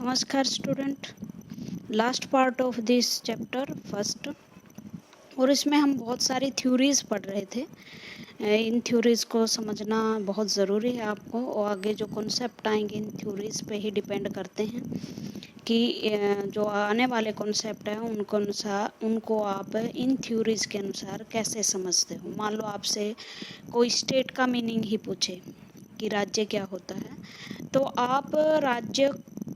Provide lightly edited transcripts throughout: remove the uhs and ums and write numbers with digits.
नमस्कार student, last part of this chapter first, और इसमें हम बहुत सारी थ्योरीज पढ़ रहे थे। इन थ्योरीज को समझना बहुत ज़रूरी है आपको, और आगे जो कॉन्सेप्ट आएंगे इन थ्योरीज पे ही डिपेंड करते हैं कि जो आने वाले कॉन्सेप्ट हैं उनको आप इन थ्योरीज के अनुसार कैसे समझते हो। मान लो आपसे कोई स्टेट का मीनिंग ही पूछे कि राज्य क्या होता है, तो आप राज्य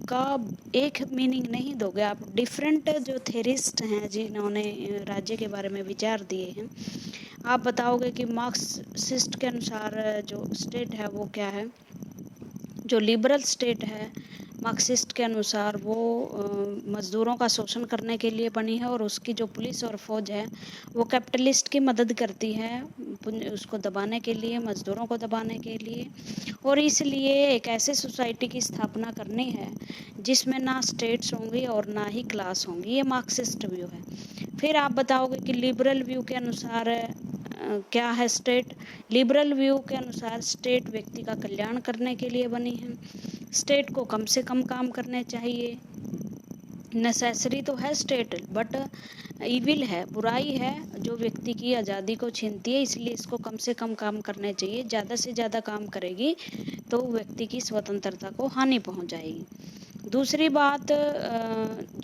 का एक मीनिंग नहीं दोगे, आप डिफरेंट जो थेरिस्ट हैं जिन्होंने राज्य के बारे में विचार दिए हैं, आप बताओगे कि मार्क्सिस्ट के अनुसार जो स्टेट है वो क्या है। जो लिबरल स्टेट है मार्क्सिस्ट के अनुसार वो मज़दूरों का शोषण करने के लिए बनी है, और उसकी जो पुलिस और फौज है वो कैपिटलिस्ट की मदद करती है उसको दबाने के लिए, मज़दूरों को दबाने के लिए, और इसलिए एक ऐसे सोसाइटी की स्थापना करनी है जिसमें ना स्टेट्स होंगी और ना ही क्लास होंगी। ये मार्क्सिस्ट व्यू है। फिर आप बताओगे कि लिबरल व्यू के अनुसार क्या है स्टेट। लिबरल व्यू के अनुसार स्टेट व्यक्ति का कल्याण करने के लिए बनी है, स्टेट को कम से कम काम करने चाहिए। नेसेसरी तो है स्टेट, बट इविल है, बुराई है जो व्यक्ति की आज़ादी को छीनती है, इसलिए इसको कम से कम काम करने चाहिए। ज़्यादा से ज़्यादा काम करेगी तो व्यक्ति की स्वतंत्रता को हानि पहुंच जाएगी। दूसरी बात,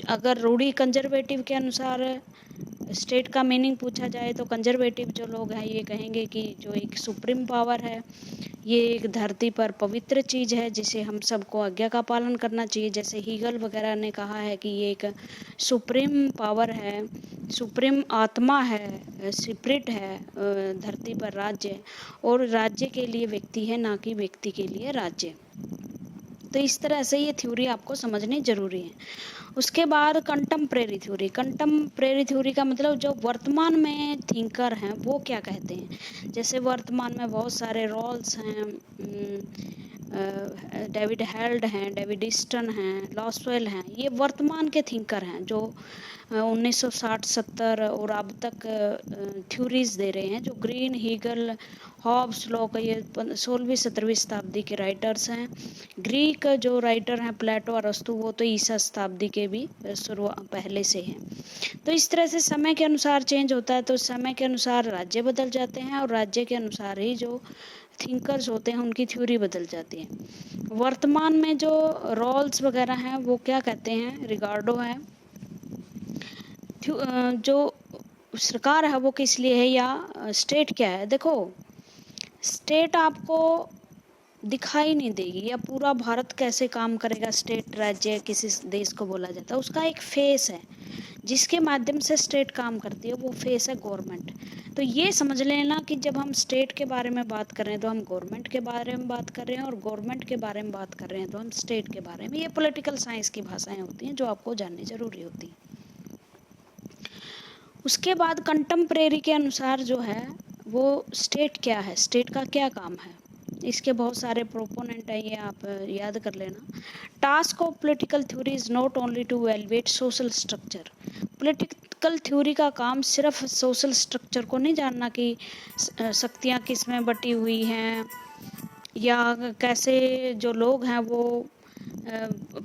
अगर रूढ़ी कंजर्वेटिव के अनुसार स्टेट का मीनिंग पूछा जाए तो कंजर्वेटिव जो लोग हैं ये कहेंगे कि जो एक सुप्रीम पावर है ये एक धरती पर पवित्र चीज़ है जिसे हम सबको आज्ञा का पालन करना चाहिए। जैसे हीगल वगैरह ने कहा है कि ये एक सुप्रीम पावर है, सुप्रीम आत्मा है, स्पिरिट है धरती पर राज्य, और राज्य के लिए व्यक्ति है ना कि व्यक्ति के लिए राज्य। तो इस तरह से ये थ्योरी आपको समझनी जरूरी है। उसके बाद कंटेम्प्रेरी थ्योरी। कंटेम्प्रेरी थ्योरी का मतलब जो वर्तमान में थिंकर हैं वो क्या कहते हैं। जैसे वर्तमान में बहुत सारे रॉल्स हैं, डेविड हेल्ड हैं, डेविड ईस्टन हैं, लॉसवेल हैं, ये वर्तमान के थिंकर हैं जो 1960-70 और अब तक थ्योरीज दे रहे हैं। जो ग्रीन, हीगल, हॉब्स, लॉक, ये 16वीं-17वीं शताब्दी के राइटर्स हैं। ग्रीक जो राइटर हैं प्लेटो, अरस्तु, वो तो ईसा शताब्दी के भी पहले से हैं। तो इस तरह से समय के अनुसार चेंज होता है, तो समय के अनुसार राज्य बदल जाते हैं और राज्य के अनुसार ही जो थिंकर्स होते हैं उनकी थ्योरी बदल जाती है। वर्तमान में जो रॉल्स वगैरह हैं वो क्या कहते हैं, रिगार्डो है, जो सरकार है वो किस लिए है, या स्टेट क्या है। देखो स्टेट आपको दिखाई नहीं देगी, या पूरा भारत कैसे काम करेगा, स्टेट राज्य किसी देश को बोला जाता है, उसका एक फेस है जिसके माध्यम से स्टेट काम करती है, वो फेस है गवर्नमेंट। तो ये समझ लेना कि जब हम स्टेट के बारे में बात कर रहे हैं तो हम गवर्नमेंट के बारे में बात कर रहे हैं, और गवर्नमेंट के बारे में बात कर रहे हैं तो हम स्टेट के बारे में। ये पॉलिटिकल साइंस की भाषाएं होती हैं जो आपको जाननी जरूरी होती हैं। उसके बाद कंटेम्प्रेरी के अनुसार जो है वो स्टेट क्या है, स्टेट का क्या काम है, इसके बहुत सारे प्रोपोनेंट है, ये आप याद कर लेना। Task of political theory is not only to elevate social structure. Political theory का काम सिर्फ सोशल स्ट्रक्चर को नहीं जानना कि शक्तियाँ किस में बटी हुई हैं, या कैसे जो लोग हैं वो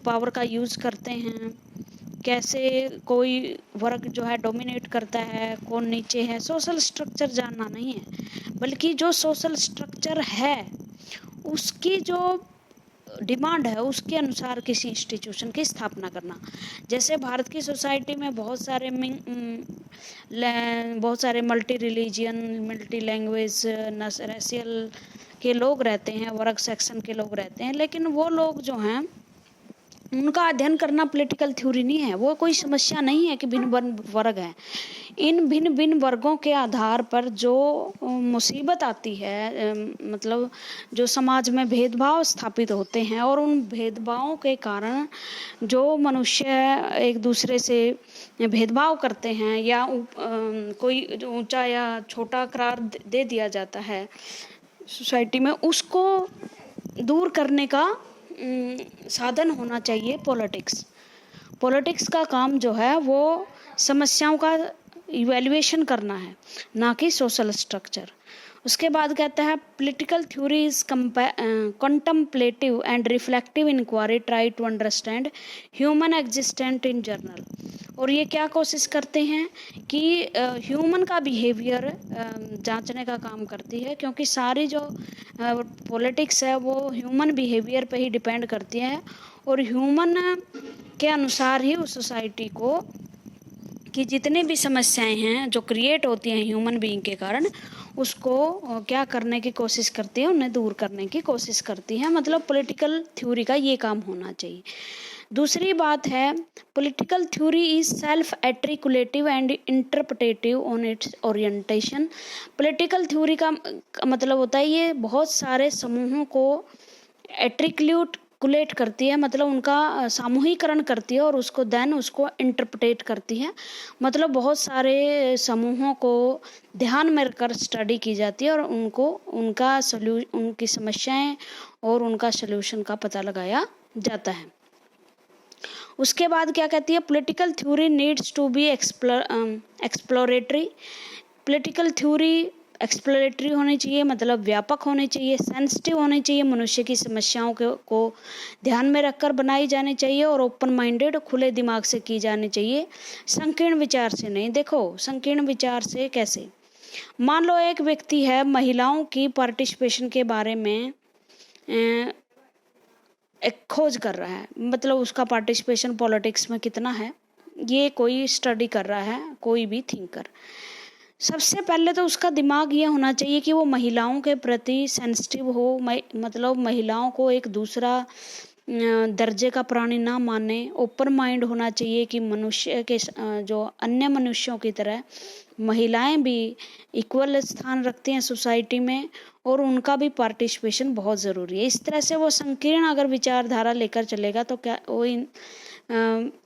पावर का यूज़ करते हैं, कैसे कोई वर्ग जो है डोमिनेट करता है, कौन नीचे है। सोशल स्ट्रक्चर जानना नहीं है, बल्कि जो सोशल स्ट्रक्चर है उसकी जो डिमांड है उसके अनुसार किसी इंस्टीट्यूशन की स्थापना करना। जैसे भारत की सोसाइटी में बहुत सारे multi religion, multi language, racial के लोग रहते हैं, वर्ग सेक्शन के लोग रहते हैं, लेकिन वो लोग जो हैं उनका अध्ययन करना पॉलिटिकल थ्योरी नहीं है। वो कोई समस्या नहीं है कि भिन्न वर्ग हैं। इन भिन्न भिन्न वर्गों के आधार पर जो मुसीबत आती है, मतलब जो समाज में भेदभाव स्थापित होते हैं, और उन भेदभावों के कारण जो मनुष्य एक दूसरे से भेदभाव करते हैं, या कोई जो ऊंचा या छोटा करार दे दिया जाता है सोसाइटी में, उसको दूर करने का साधन होना चाहिए पॉलिटिक्स। पॉलिटिक्स का काम जो है वो समस्याओं का इवैल्यूएशन करना है, ना कि सोशल स्ट्रक्चर। उसके बाद कहता है political theory is contemplative and reflective inquiry try to understand human existent in general. और ये क्या कोशिश करते हैं कि ह्यूमन का बिहेवियर जांचने का काम करती है, क्योंकि सारी जो पॉलिटिक्स है वो ह्यूमन बिहेवियर पे ही डिपेंड करती है, और ह्यूमन के अनुसार ही उस सोसाइटी को कि जितनी भी समस्याएं हैं जो क्रिएट होती हैं ह्यूमन बीइंग के कारण, उसको क्या करने की कोशिश करती है, उन्हें दूर करने की कोशिश करती है। मतलब पॉलिटिकल थ्योरी का ये काम होना चाहिए। दूसरी बात है political theory is self articulative and interpretive on its orientation. Political theory का मतलब होता है ये बहुत सारे समूहों को एट्रिकुलेट करती है, मतलब उनका सामूहिकरण करती है और उसको उसको इंटरप्रेट करती है। मतलब बहुत सारे समूहों को ध्यान में रखकर स्टडी की जाती है और उनकी समस्याएं और उनका सल्यूशन का पता लगाया जाता है। उसके बाद क्या कहती है political theory needs to be exploratory. Political theory exploratory होनी चाहिए, मतलब व्यापक होनी चाहिए, सेंसिटिव होनी चाहिए, मनुष्य की समस्याओं को ध्यान में रखकर बनाई जानी चाहिए और ओपन माइंडेड खुले दिमाग से की जानी चाहिए, संकीर्ण विचार से नहीं। देखो संकीर्ण विचार से कैसे, मान लो एक व्यक्ति है महिलाओं की पार्टिसिपेशन के बारे में एक खोज कर रहा है, मतलब उसका पार्टिसिपेशन पॉलिटिक्स में कितना है, ये कोई स्टडी कर रहा है, कोई भी थिंकर। सबसे पहले तो उसका दिमाग ये होना चाहिए कि वो महिलाओं के प्रति सेंसिटिव हो, मतलब महिलाओं को एक दूसरा दर्जे का प्राणी ना माने, ओपन माइंड होना चाहिए कि मनुष्य के जो अन्य मनुष्यों की तरह महिलाएं भी इक्वल स्थान रखती हैं सोसाइटी में और उनका भी पार्टिसिपेशन बहुत ज़रूरी है। इस तरह से वो संकीर्ण अगर विचारधारा लेकर चलेगा तो क्या वो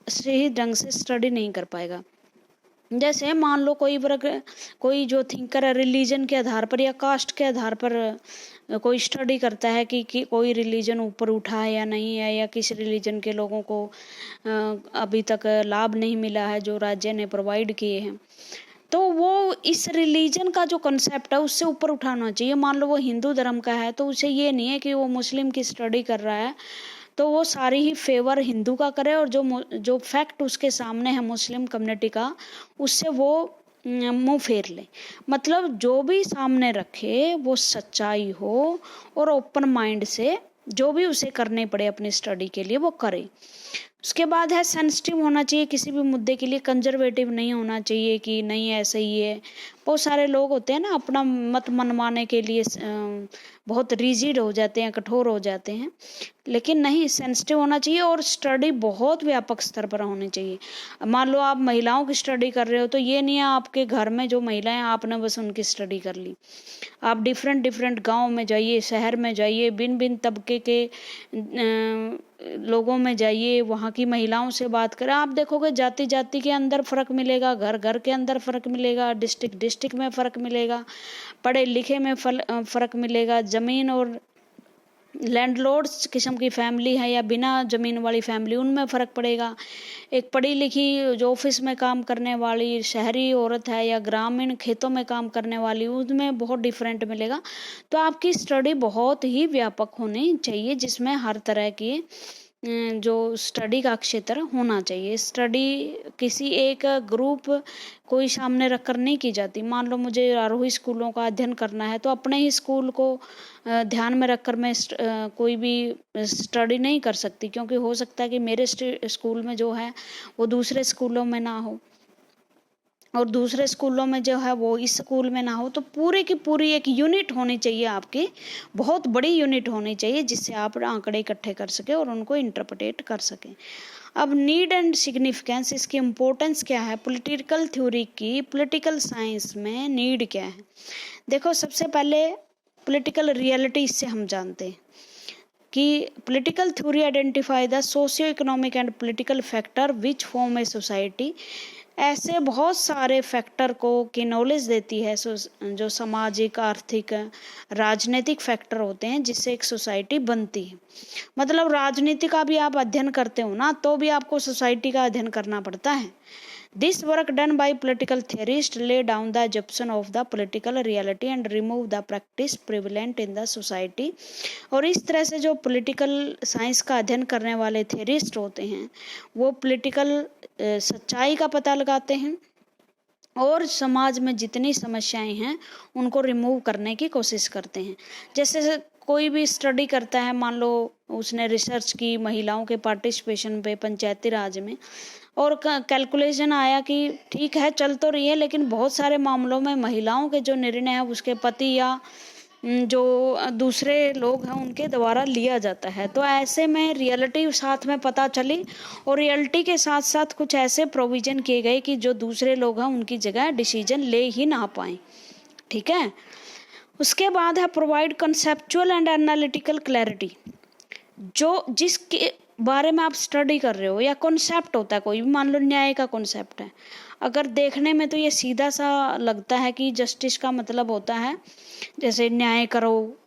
सही ढंग से स्टडी नहीं कर पाएगा। जैसे मान लो कोई जो थिंकर है रिलीजन के आधार पर या कास्ट के आधार पर कोई स्टडी करता है कि कोई रिलीजन ऊपर उठा है या नहीं है, या किस रिलीजन के लोगों को अभी तक लाभ नहीं मिला है जो राज्य ने प्रोवाइड किए हैं, तो वो इस रिलीजन का जो कंसेप्ट है उससे ऊपर उठाना चाहिए। मान लो वो हिंदू धर्म का है तो उसे ये नहीं है कि वो मुस्लिम की स्टडी कर रहा है तो वो सारी ही फेवर हिंदू का करे और जो फैक्ट उसके सामने है मुस्लिम कम्युनिटी का उससे वो मुंह फेर ले। मतलब जो भी सामने रखे वो सच्चाई हो और ओपन माइंड से जो भी उसे करने पड़े अपनी स्टडी के लिए वो करे। उसके बाद है सेंसिटिव होना चाहिए, किसी भी मुद्दे के लिए कंजर्वेटिव नहीं होना चाहिए कि नहीं ऐसा ही है। बहुत सारे लोग होते हैं ना अपना मत मनवाने के लिए बहुत रिजिड हो जाते हैं, कठोर हो जाते हैं, लेकिन नहीं, सेंसिटिव होना चाहिए और स्टडी बहुत व्यापक स्तर पर होनी चाहिए। मान लो आप महिलाओं की स्टडी कर रहे हो तो ये नहीं है आपके घर में जो महिलाएं आपने बस उनकी स्टडी कर ली। आप डिफरेंट गांव में जाइए, शहर में जाइए, भिन्न तबके के लोगों में जाइए, वहाँ की महिलाओं से बात करें, आप देखोगे जाति जाति के अंदर फ़र्क मिलेगा, घर घर के अंदर फ़र्क मिलेगा, डिस्ट्रिक्ट में फ़र्क मिलेगा, पढ़े लिखे में फ़र्क मिलेगा, ज़मीन और लैंडलॉर्ड्स किस्म की फैमिली है या बिना ज़मीन वाली फैमिली उनमें फ़र्क पड़ेगा। एक पढ़ी लिखी जो ऑफिस में काम करने वाली शहरी औरत है या ग्रामीण खेतों में काम करने वाली, उसमें बहुत डिफरेंट मिलेगा। तो आपकी स्टडी बहुत ही व्यापक होनी चाहिए जिसमें हर तरह की जो स्टडी का क्षेत्र होना चाहिए। स्टडी किसी एक ग्रुप कोई सामने रखकर नहीं की जाती। मान लो मुझे आरोही स्कूलों का अध्ययन करना है तो अपने ही स्कूल को ध्यान में रखकर मैं कोई भी स्टडी नहीं कर सकती, क्योंकि हो सकता है कि मेरे स्कूल में जो है वो दूसरे स्कूलों में ना हो और दूसरे स्कूलों में जो है वो इस स्कूल में ना हो। तो पूरी की पूरी एक यूनिट होनी चाहिए आपकी, बहुत बड़ी यूनिट होनी चाहिए जिससे आप आंकड़े इकट्ठे कर सके और उनको इंटरप्रेट कर सकें। अब नीड एंड सिग्निफिकेंस, इसकी इम्पोर्टेंस क्या है पॉलिटिकल थ्योरी की, पॉलिटिकल साइंस में नीड क्या है। देखो सबसे पहले पॉलिटिकल रियलिटी, इससे हम जानते हैं कि political theory identify the socio economic and political factor which form a society. ऐसे बहुत सारे फैक्टर को की नॉलेज देती है जो सामाजिक, आर्थिक, राजनीतिक फैक्टर होते हैं जिससे एक सोसाइटी बनती है। मतलब राजनीति का भी आप अध्ययन करते हो ना तो भी आपको सोसाइटी का अध्ययन करना पड़ता है। This work done by political theorists lay down the assumption of the political reality and remove the practice prevalent in the society। और इस तरह से जो पॉलिटिकल साइंस का अध्ययन करने वाले थियरिस्ट होते हैं वो पॉलिटिकल सच्चाई का पता लगाते हैं और समाज में जितनी समस्याएं हैं उनको रिमूव करने की कोशिश करते हैं। जैसे कोई भी स्टडी करता है, मान लो उसने रिसर्च की महिलाओं के पार्टिसिपेशन पे पंचायती राज में, और कैलकुलेशन आया कि ठीक है चल तो रही है, लेकिन बहुत सारे मामलों में महिलाओं के जो निर्णय है उसके पति या जो दूसरे लोग हैं उनके द्वारा लिया जाता है। तो ऐसे में रियलिटी साथ में पता चली और रियलिटी के साथ साथ कुछ ऐसे प्रोविजन किए गए कि जो दूसरे लोग हैं उनकी जगह डिसीजन ले ही ना पाए। ठीक है, उसके बाद है provide conceptual and analytical clarity. जो जिसके बारे में आप स्टडी कर रहे हो या कॉन्सेप्ट होता है कोई भी, मान लो न्याय का कॉन्सेप्ट है, अगर देखने में तो ये सीधा सा लगता है कि जस्टिस का मतलब होता है जैसे न्याय करो,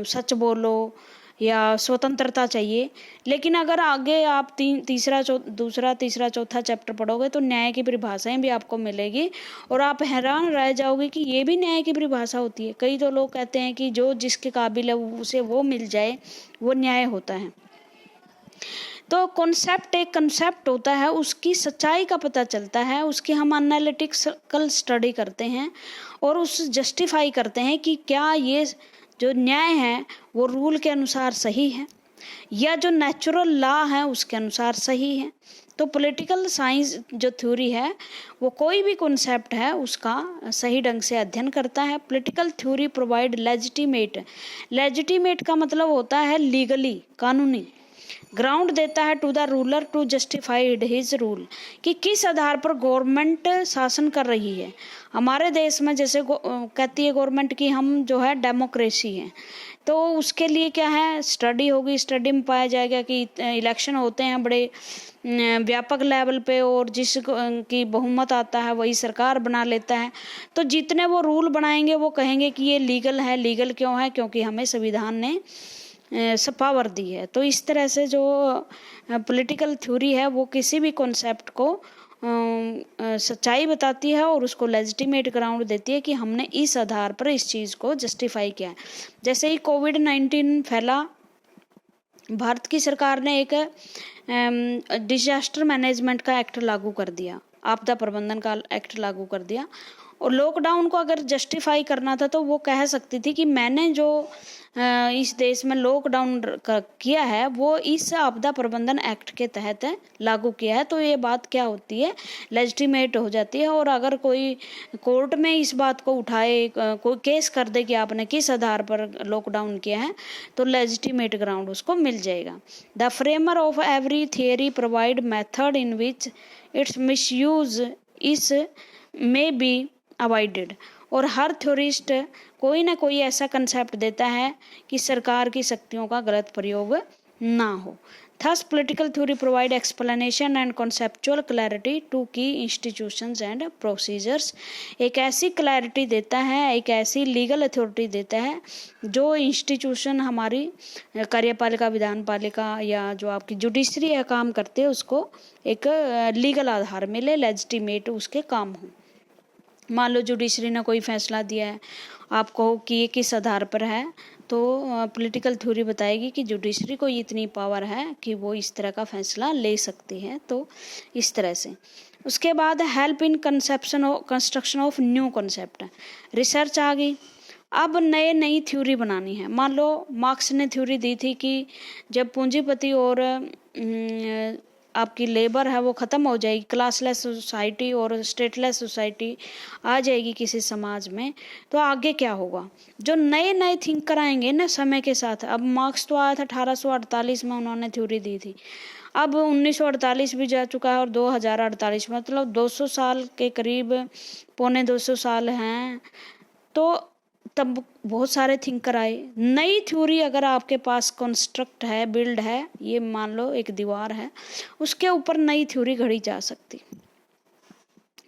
सच बोलो या स्वतंत्रता चाहिए, लेकिन अगर आगे आप दूसरा तीसरा चौथा चैप्टर पढ़ोगे तो न्याय की परिभाषाएं भी आपको मिलेगी और आप हैरान रह जाओगे कि ये भी न्याय की परिभाषा होती है। कई तो लोग कहते हैं कि जो जिसके काबिल है उसे वो मिल जाए वो न्याय होता है। तो कॉन्सेप्ट एक कॉन्सेप्ट होता है, उसकी सच्चाई का पता चलता है, उसकी हम एनालिटिकल स्टडी करते हैं और उस जस्टिफाई करते हैं कि क्या ये जो न्याय है वो रूल के अनुसार सही है या जो नेचुरल लॉ है उसके अनुसार सही है। तो पॉलिटिकल साइंस जो थ्योरी है वो कोई भी कॉन्सेप्ट है उसका सही ढंग से अध्ययन करता है। पॉलिटिकल थ्योरी प्रोवाइड लेजिटिमेट का मतलब होता है लीगली, कानूनी, ग्राउंड देता है to the ruler to justified his rule, कि किस आधार पर गवर्नमेंट शासन कर रही है। हमारे देश में जैसे कहती है गवर्नमेंट की हम जो है डेमोक्रेसी है, तो उसके लिए क्या है, स्टडी होगी, स्टडी में पाया जाएगा कि इलेक्शन होते हैं बड़े व्यापक लेवल पे और जिस की बहुमत आता है वही सरकार बना लेता है। तो जितने वो रूल बनाएंगे वो कहेंगे कि ये लीगल है। लीगल क्यों है? क्योंकि हमें संविधान ने पावर दी है। तो इस तरह से जो पॉलिटिकल थ्योरी है वो किसी भी कॉन्सेप्ट को सच्चाई बताती है और उसको लेजिटिमेट ग्राउंड देती है कि हमने इस आधार पर इस चीज़ को जस्टिफाई किया है। जैसे ही कोविड-19 फैला, भारत की सरकार ने एक डिजास्टर मैनेजमेंट का एक्ट लागू कर दिया, आपदा प्रबंधन का एक्ट लागू कर दिया। और लॉकडाउन को अगर जस्टिफाई करना था तो वो कह सकती थी कि मैंने जो इस देश में लॉकडाउन किया है वो इस आपदा प्रबंधन एक्ट के तहत लागू किया है। तो ये बात क्या होती है, लेजिटिमेट हो जाती है। और अगर कोई कोर्ट में इस बात को उठाए, कोई केस कर दे कि आपने किस आधार पर लॉकडाउन किया है, तो लेजिटिमेट ग्राउंड उसको मिल जाएगा। The framer of every theory provide method in which it's misuse इस मे बी अवॉइडेड। और हर थ्योरिस्ट कोई ना कोई ऐसा कंसेप्ट देता है कि सरकार की शक्तियों का गलत प्रयोग ना हो। Thus political theory provide explanation and conceptual clarity to की इंस्टीट्यूशंस एंड प्रोसीजर्स। एक ऐसी क्लैरिटी देता है, एक ऐसी लीगल अथॉरिटी देता है जो इंस्टीट्यूशन हमारी कार्यपालिका, विधान पालिका या जो आपकी जुडिशरी है काम करते हैं उसको एक लीगल आधार मिले, लेजिटिमेट उसके काम हो। मान लो जुडिशरी ने कोई फैसला दिया है, आपको कि ये किस आधार पर है, तो पॉलिटिकल थ्योरी बताएगी कि जुडिशरी को इतनी पावर है कि वो इस तरह का फैसला ले सकती है। तो इस तरह से उसके बाद help in construction of new concept, research आ गई। अब नई थ्योरी बनानी है। मान लो मार्क्स ने थ्योरी दी थी कि जब पूंजीपति और आपकी लेबर है वो ख़त्म हो जाएगी, क्लासलेस सोसाइटी और स्टेटलेस सोसाइटी आ जाएगी किसी समाज में, तो आगे क्या होगा। जो नए थिंकर आएंगे ना समय के साथ, अब मार्क्स तो आया था 1848 में, उन्होंने थ्योरी दी थी, अब 1948 भी जा चुका है और 2048 मतलब 200 साल के करीब, पौने 200 साल हैं। तो तब बहुत सारे थिंकर आए। नई थ्योरी अगर आपके पास कंस्ट्रक्ट है, बिल्ड है, ये मान लो एक दीवार है, उसके ऊपर नई थ्योरी घड़ी जा सकती।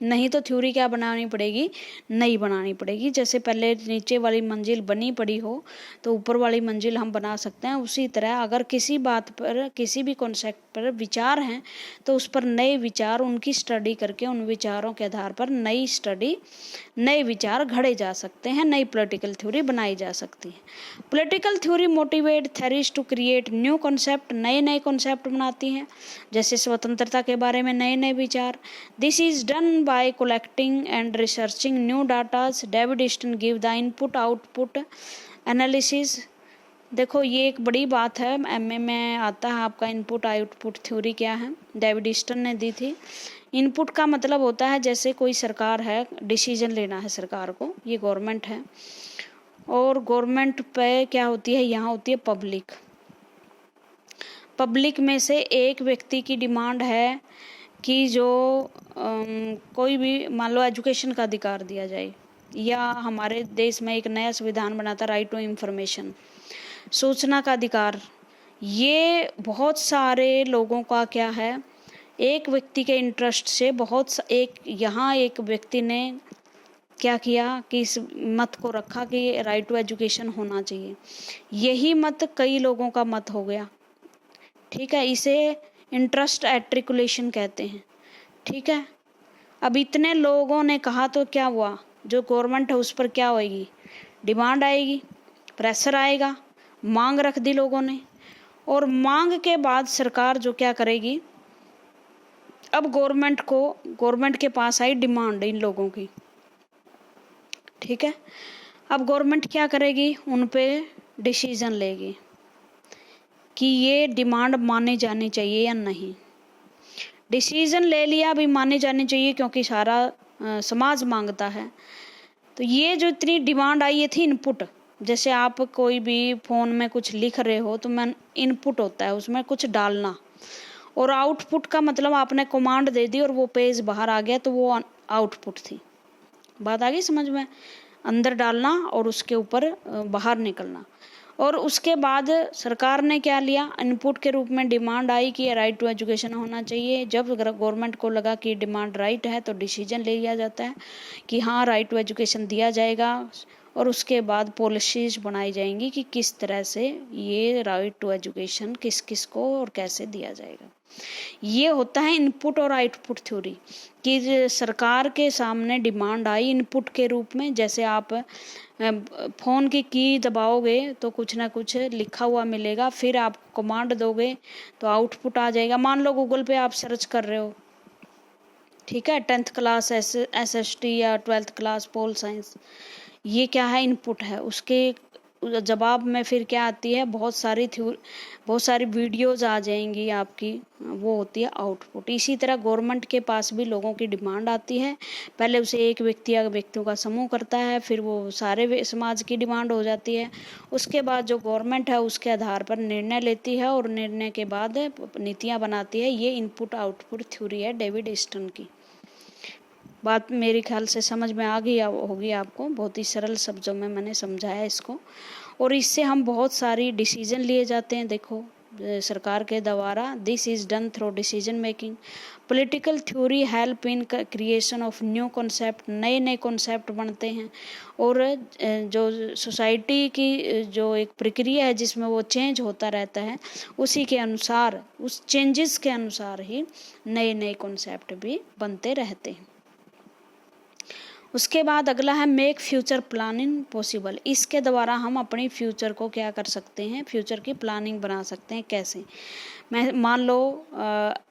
नहीं तो थ्योरी क्या बनानी पड़ेगी, नई बनानी पड़ेगी। जैसे पहले नीचे वाली मंजिल बनी पड़ी हो तो ऊपर वाली मंजिल हम बना सकते हैं। उसी तरह अगर किसी बात पर, किसी भी कॉन्सेप्ट पर विचार हैं तो उस पर नए विचार, उनकी स्टडी करके उन विचारों के आधार पर नई स्टडी, नए विचार घड़े जा सकते हैं, नई पॉलिटिकल थ्योरी बनाई जा सकती है। Political theory motivate theories to create new concept, नए नए कॉन्सेप्ट बनाती हैं, जैसे स्वतंत्रता के बारे में नए नए विचार। This is done by collecting and researching new datas. David Easton give the input output analysis. देखो ये एक बड़ी बात है, एमए में आता है आपका इनपुट आउटपुट थ्योरी क्या है, डेविड ईस्टन ने दी थी। इनपुट का मतलब होता है जैसे कोई सरकार है, डिसीजन लेना है सरकार को, ये गवर्नमेंट है, और गवर्नमेंट पे क्या होती है, यहाँ होती है पब्लिक। पब्लिक में से एक व्यक्ति की डिमांड है कि जो कोई भी, मान लो एजुकेशन का अधिकार दिया जाए, या हमारे देश में एक नया संविधान बना था राइट टू इंफॉर्मेशन, सूचना का अधिकार। ये बहुत सारे लोगों का क्या है, एक व्यक्ति के इंटरेस्ट से यहाँ एक व्यक्ति ने क्या किया कि इस मत को रखा कि राइट टू एजुकेशन होना चाहिए। यही मत कई लोगों का मत हो गया, ठीक है, इसे इंटरेस्ट एट्रिकुलेशन कहते हैं, ठीक है। अब इतने लोगों ने कहा तो क्या हुआ, जो गवर्नमेंट है उस पर क्या होएगी, डिमांड आएगी, प्रेशर आएगा, मांग रख दी लोगों ने, और मांग के बाद सरकार जो क्या करेगी, अब गवर्नमेंट के पास आई डिमांड इन लोगों की, ठीक है। अब गवर्नमेंट क्या करेगी, उन पे डिसीजन लेगी कि ये डिमांड माने जानी चाहिए या नहीं। डिसीजन ले लिया, अभी माने जाने चाहिए क्योंकि सारा समाज मांगता है। तो ये जो इतनी डिमांड आई, ये थी इनपुट। जैसे आप कोई भी फ़ोन में कुछ लिख रहे हो तो मैं इनपुट होता है, उसमें कुछ डालना, और आउटपुट का मतलब आपने कमांड दे दी और वो पेज बाहर आ गया तो वो आउटपुट थी। बात आ गई समझ में, अंदर डालना और उसके ऊपर बाहर निकलना। और उसके बाद सरकार ने क्या लिया, इनपुट के रूप में डिमांड आई कि राइट टू एजुकेशन होना चाहिए। जब गवर्नमेंट को लगा कि डिमांड राइट है तो डिसीजन ले लिया जाता है कि हाँ राइट टू एजुकेशन दिया जाएगा, और उसके बाद पॉलिसीज बनाई जाएंगी कि किस तरह से ये राइट टू एजुकेशन किस किस को और कैसे दिया जाएगा। ये होता है इनपुट और आउटपुट थ्योरी, कि सरकार के सामने डिमांड आई इनपुट के रूप में। जैसे आप फ़ोन की दबाओगे तो कुछ ना कुछ लिखा हुआ मिलेगा, फिर आप कमांड दोगे तो आउटपुट आ जाएगा। मान लो गूगल पे आप सर्च कर रहे हो, ठीक है, 10th क्लास SST या 12th क्लास पोल साइंस, ये क्या है, इनपुट है। उसके जवाब में फिर क्या आती है, बहुत सारी वीडियोस आ जाएंगी आपकी, वो होती है आउटपुट। इसी तरह गवर्नमेंट के पास भी लोगों की डिमांड आती है, पहले उसे एक व्यक्ति या व्यक्तियों का समूह करता है, फिर वो सारे समाज की डिमांड हो जाती है। उसके बाद जो गवर्नमेंट है उसके आधार पर निर्णय लेती है, और निर्णय के बाद नीतियाँ बनाती है। ये इनपुट आउटपुट थ्योरी है डेविड ईस्टन की। बात मेरे ख्याल से समझ में आ गई होगी आपको, बहुत ही सरल शब्दों में मैंने समझाया इसको। और इससे हम बहुत सारी डिसीजन लिए जाते हैं, देखो सरकार के द्वारा। This is done through decision making. Political theory help in creation of new concept, नए नए कॉन्सेप्ट बनते हैं। और जो सोसाइटी की जो एक प्रक्रिया है जिसमें वो चेंज होता रहता है, उसी के अनुसार, उस चेंजेस के अनुसार ही नए नए कॉन्सेप्ट भी बनते रहते हैं। उसके बाद अगला है मेक फ्यूचर प्लानिंग पॉसिबल। इसके द्वारा हम अपनी फ्यूचर को क्या कर सकते हैं, फ्यूचर की प्लानिंग बना सकते हैं। कैसे, मैं मान लो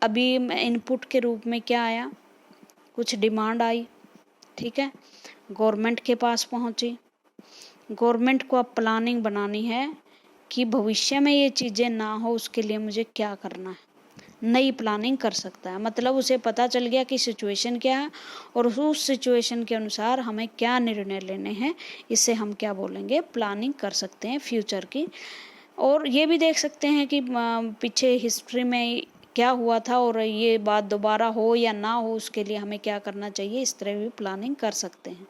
अभी इनपुट के रूप में क्या आया, कुछ डिमांड आई, ठीक है, गवर्नमेंट के पास पहुंची। गवर्नमेंट को अब प्लानिंग बनानी है कि भविष्य में ये चीज़ें ना हो, उसके लिए मुझे क्या करना है। नई प्लानिंग कर सकता है, मतलब उसे पता चल गया कि सिचुएशन क्या है और उस सिचुएशन के अनुसार हमें क्या निर्णय लेने हैं। इससे हम क्या बोलेंगे, प्लानिंग कर सकते हैं फ्यूचर की। और ये भी देख सकते हैं कि पीछे हिस्ट्री में क्या हुआ था और ये बात दोबारा हो या ना हो, उसके लिए हमें क्या करना चाहिए, इस तरह भी प्लानिंग कर सकते हैं।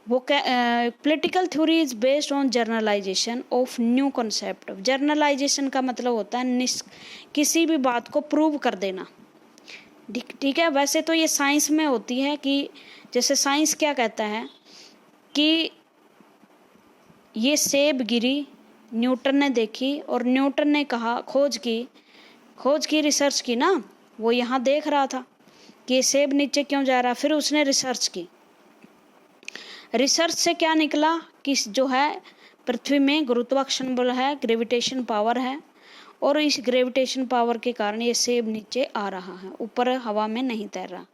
वो political theory is based on journalisation of new concept. Journalisation का मतलब होता है किसी भी बात को प्रूव कर देना। ठीक है। वैसे तो ये साइंस में होती है कि जैसे साइंस क्या कहता है कि ये सेब गिरी, न्यूटन ने देखी और न्यूटन ने कहा खोज की रिसर्च की ना, वो यहाँ देख रहा था कि ये सेब नीचे क्यों जा रहा, फिर उसने रिसर्च की। रिसर्च से क्या निकला कि जो है पृथ्वी में गुरुत्वाकर्षण बल है, ग्रेविटेशन पावर है, और इस ग्रेविटेशन पावर के कारण ये सेब नीचे आ रहा है, ऊपर हवा में नहीं तैर रहा।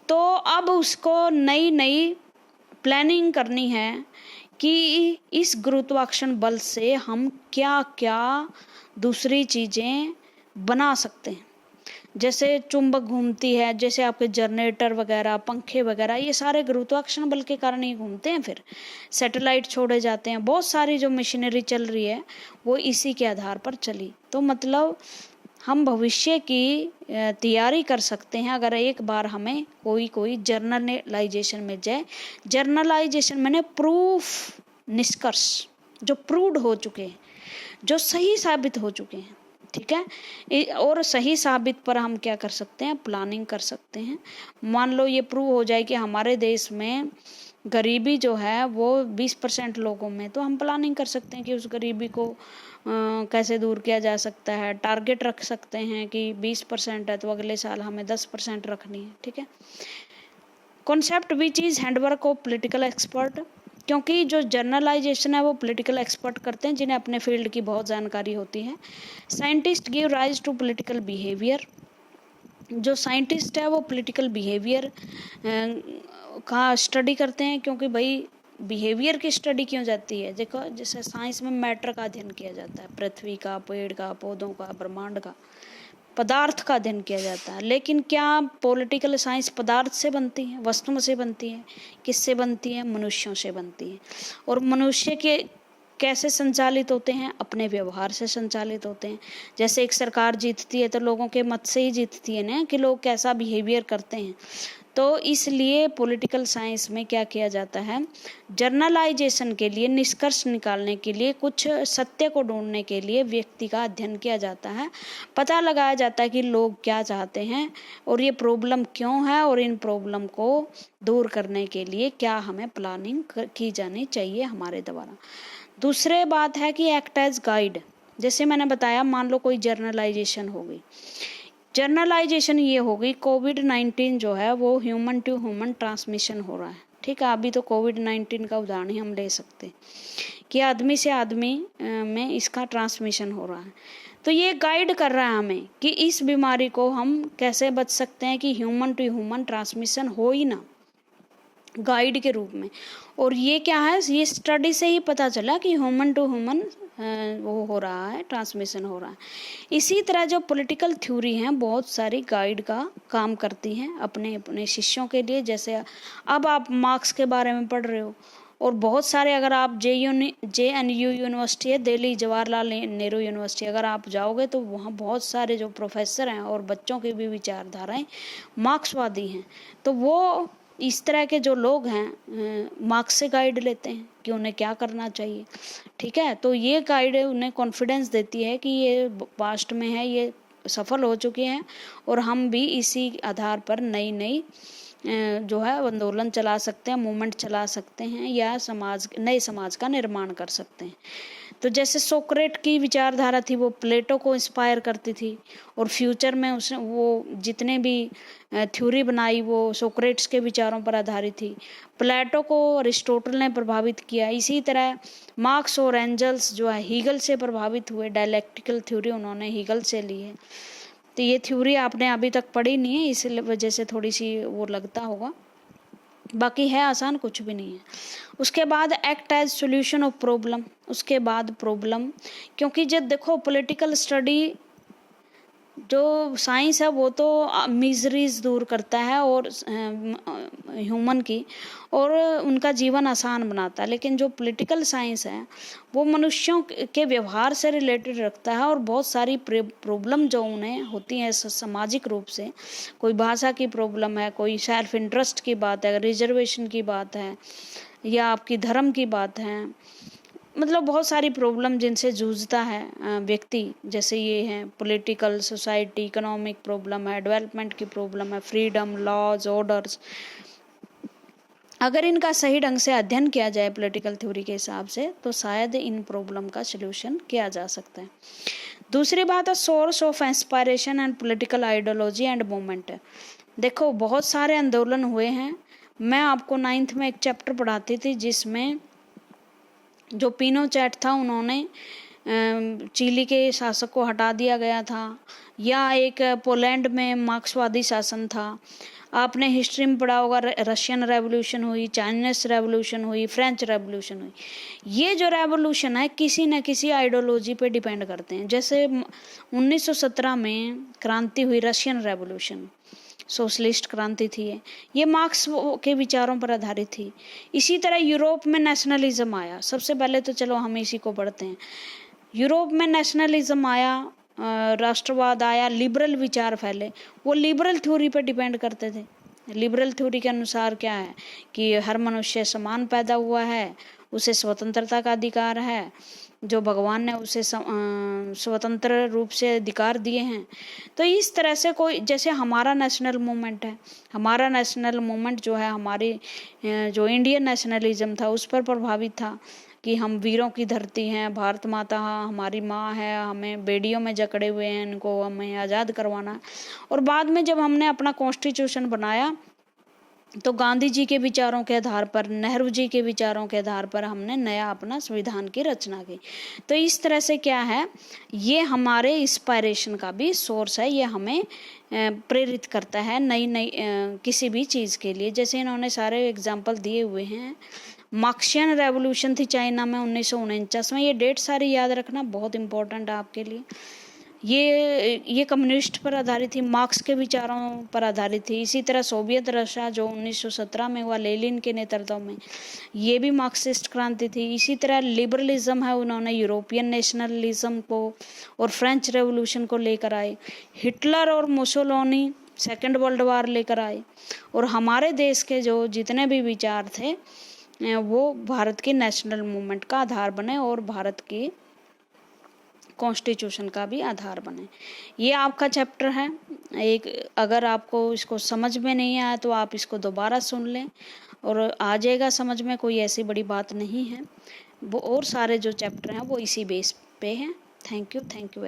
तो अब उसको नई नई प्लानिंग करनी है कि इस गुरुत्वाकर्षण बल से हम क्या क्या दूसरी चीज़ें बना सकते हैं। जैसे चुंबक घूमती है, जैसे आपके जनरेटर वगैरह, पंखे वगैरह, ये सारे गुरुत्वाकर्षण बल के कारण ही घूमते हैं। फिर सैटेलाइट छोड़े जाते हैं, बहुत सारी जो मशीनरी चल रही है वो इसी के आधार पर चली। तो मतलब हम भविष्य की तैयारी कर सकते हैं अगर एक बार हमें कोई जर्नलाइजेशन में जाए। जर्नलाइजेशन मैंने प्रूफ, निष्कर्ष जो प्रूव्ड हो चुके हैं, जो सही साबित हो चुके हैं, ठीक है। और सही साबित पर हम क्या कर सकते हैं, प्लानिंग कर सकते हैं। मान लो ये प्रूव हो जाए कि हमारे देश में गरीबी जो है वो 20% लोगों में, तो हम प्लानिंग कर सकते हैं कि उस गरीबी को कैसे दूर किया जा सकता है। टारगेट रख सकते हैं कि 20% है तो अगले साल हमें 10% रखनी है, ठीक है। Concept which is handwork of political expert, क्योंकि जो जर्नलाइजेशन है वो पॉलिटिकल एक्सपर्ट करते हैं जिन्हें अपने फील्ड की बहुत जानकारी होती है। Scientist give rise to political behaviour, जो साइंटिस्ट है वो पॉलिटिकल बिहेवियर का स्टडी करते हैं, क्योंकि भाई बिहेवियर की स्टडी क्यों जाती है। देखो जैसे साइंस में मैटर का अध्ययन किया जाता है, पृथ्वी का, पेड़ का, पौधों का, ब्रह्मांड का, पदार्थ का अध्ययन किया जाता है। लेकिन क्या पॉलिटिकल साइंस पदार्थ से बनती है, वस्तुओं से बनती है? किससे बनती है? मनुष्यों से बनती है। और मनुष्य के कैसे संचालित होते हैं? अपने व्यवहार से संचालित होते हैं। जैसे एक सरकार जीतती है तो लोगों के मत से ही जीतती है ना, कि लोग कैसा बिहेवियर करते हैं। तो इसलिए पॉलिटिकल साइंस में क्या किया जाता है, जर्नलाइजेशन के लिए, निष्कर्ष निकालने के लिए, कुछ सत्य को ढूंढने के लिए व्यक्ति का अध्ययन किया जाता है। पता लगाया जाता है कि लोग क्या चाहते हैं और ये प्रॉब्लम क्यों है, और इन प्रॉब्लम को दूर करने के लिए क्या हमें प्लानिंग की जानी चाहिए हमारे द्वारा। दूसरे बात है कि एक्ट एज गाइड। जैसे मैंने बताया, मान लो कोई जर्नलाइजेशन हो गई। जर्नलाइजेशन ये हो गई, कोविड-19 जो है वो ह्यूमन टू ह्यूमन ट्रांसमिशन हो रहा है, ठीक है। अभी तो कोविड-19 का उदाहरण ही हम ले सकते हैं कि आदमी से आदमी में इसका ट्रांसमिशन हो रहा है। तो ये गाइड कर रहा है हमें कि इस बीमारी को हम कैसे बच सकते हैं कि ह्यूमन टू ह्यूमन ट्रांसमिशन हो ही ना, गाइड के रूप में। और ये क्या है, ये स्टडी से ही पता चला कि ह्यूमन टू ह्यूमन वो हो रहा है, ट्रांसमिशन हो रहा है। इसी तरह जो पॉलिटिकल थ्योरी हैं बहुत सारी गाइड का काम करती हैं अपने अपने शिष्यों के लिए। जैसे अब आप मार्क्स के बारे में पढ़ रहे हो, और बहुत सारे, अगर आप JNU यूनिवर्सिटी है, दिल्ली जवाहरलाल नेहरू यूनिवर्सिटी, अगर आप जाओगे तो वहाँ बहुत सारे जो प्रोफेसर हैं और बच्चों की भी विचारधाराएं मार्क्सवादी हैं। तो वो इस तरह के जो लोग हैं मार्क्स से गाइड लेते हैं कि उन्हें क्या करना चाहिए, ठीक है। तो ये गाइड उन्हें कॉन्फिडेंस देती है कि ये पास्ट में है, ये सफल हो चुके हैं, और हम भी इसी आधार पर नई नई जो है आंदोलन चला सकते हैं, मूवमेंट चला सकते हैं, या नए समाज का निर्माण कर सकते हैं। तो जैसे सोक्रेट की विचारधारा थी वो प्लेटो को इंस्पायर करती थी, और फ्यूचर में उसने वो जितने भी थ्योरी बनाई वो सोक्रेट्स के विचारों पर आधारित थी। प्लेटो को अरिस्टोटल ने प्रभावित किया। इसी तरह मार्क्स और एंजल्स जो है हीगल से प्रभावित हुए, डायलेक्टिकल थ्योरी उन्होंने हीगल से ली है। तो ये थ्योरी आपने अभी तक पढ़ी नहीं है, इस वजह से थोड़ी सी वो लगता होगा, बाकी है आसान, कुछ भी नहीं है। उसके बाद act as solution of problem, उसके बाद प्रॉब्लम, क्योंकि जब देखो पॉलिटिकल स्टडी जो साइंस है वो तो मिजरीज दूर करता है और ह्यूमन की, और उनका जीवन आसान बनाता है। लेकिन जो पॉलिटिकल साइंस है वो मनुष्यों के व्यवहार से रिलेटेड रखता है, और बहुत सारी प्रॉब्लम जो उन्हें होती हैं सामाजिक रूप से, कोई भाषा की प्रॉब्लम है, कोई सेल्फ इंटरेस्ट की बात है, रिजर्वेशन की बात है, या आपकी धर्म की बात है, मतलब बहुत सारी प्रॉब्लम जिनसे जूझता है व्यक्ति, जैसे ये हैं पॉलिटिकल, सोसाइटी, इकोनॉमिक प्रॉब्लम है, डेवलपमेंट की प्रॉब्लम है, फ्रीडम, लॉज, ऑर्डर्स। अगर इनका सही ढंग से अध्ययन किया जाए पॉलिटिकल थ्योरी के हिसाब से, तो शायद इन प्रॉब्लम का सलूशन किया जा सकता है। दूसरी बात है source of inspiration and political ideology and movement. देखो बहुत सारे आंदोलन हुए हैं। मैं आपको 9th में एक चैप्टर पढ़ाती थी जिसमें जो पिनोचेट था, उन्होंने चिली के शासक को हटा दिया गया था, या एक पोलैंड में मार्क्सवादी शासन था। आपने हिस्ट्री में पढ़ा होगा, रशियन रेवोल्यूशन हुई, चाइनीज रेवोल्यूशन हुई, फ्रेंच रेवोल्यूशन हुई। ये जो रेवोल्यूशन है किसी न किसी आइडियोलॉजी पे डिपेंड करते हैं। जैसे 1917 में क्रांति हुई, रशियन रेवोल्यूशन, सोशलिस्ट क्रांति थी ये मार्क्स के विचारों पर आधारित थी। इसी तरह यूरोप में नेशनलिज्म आया। सबसे पहले तो चलो हम इसी को पढ़ते हैं। यूरोप में नेशनलिज्म आया, राष्ट्रवाद आया, लिबरल विचार फैले। वो लिबरल थ्योरी पर डिपेंड करते थे। लिबरल थ्योरी के अनुसार क्या है कि हर मनुष्य समान पैदा हुआ है, उसे स्वतंत्रता का अधिकार है, जो भगवान ने उसे स्वतंत्र रूप से अधिकार दिए हैं। तो इस तरह से कोई, जैसे हमारा नेशनल मूवमेंट है, हमारा नेशनल मूवमेंट जो है हमारी जो इंडियन नेशनलिज्म था उस पर प्रभावित था कि हम वीरों की धरती हैं, भारत माता हमारी माँ है, हमें बेड़ियों में जकड़े हुए हैं, इनको हमें आज़ाद करवाना। और बाद में जब हमने अपना कॉन्स्टिट्यूशन बनाया तो गांधी जी के विचारों के आधार पर, नेहरू जी के विचारों के आधार पर हमने नया अपना संविधान की रचना की। तो इस तरह से क्या है, ये हमारे इंस्पायरेशन का भी सोर्स है। ये हमें प्रेरित करता है नई नई किसी भी चीज़ के लिए। जैसे इन्होंने सारे एग्जाम्पल दिए हुए हैं। मार्क्सियन रेवोल्यूशन थी चाइना में 1949 में। ये डेट सारी याद रखना बहुत इम्पोर्टेंट है आपके लिए। ये कम्युनिस्ट पर आधारित थी, मार्क्स के विचारों पर आधारित थी। इसी तरह सोवियत रशिया जो 1917 में हुआ लेनिन के नेतृत्व में, ये भी मार्क्सिस्ट क्रांति थी। इसी तरह लिबरलिज्म है, उन्होंने यूरोपियन नेशनलिज्म को और फ्रेंच रेवोल्यूशन को लेकर आए। हिटलर और मुसोलिनी सेकेंड वर्ल्ड वार लेकर आए। और हमारे देश के जो जितने भी विचार थे वो भारत के नेशनल मूवमेंट का आधार बने और भारत की कॉन्स्टिट्यूशन का भी आधार बने। ये आपका चैप्टर है एक। अगर आपको इसको समझ में नहीं आया तो आप इसको दोबारा सुन लें और आ जाएगा समझ में, कोई ऐसी बड़ी बात नहीं है। वो और सारे जो चैप्टर हैं वो इसी बेस पे हैं। Thank you.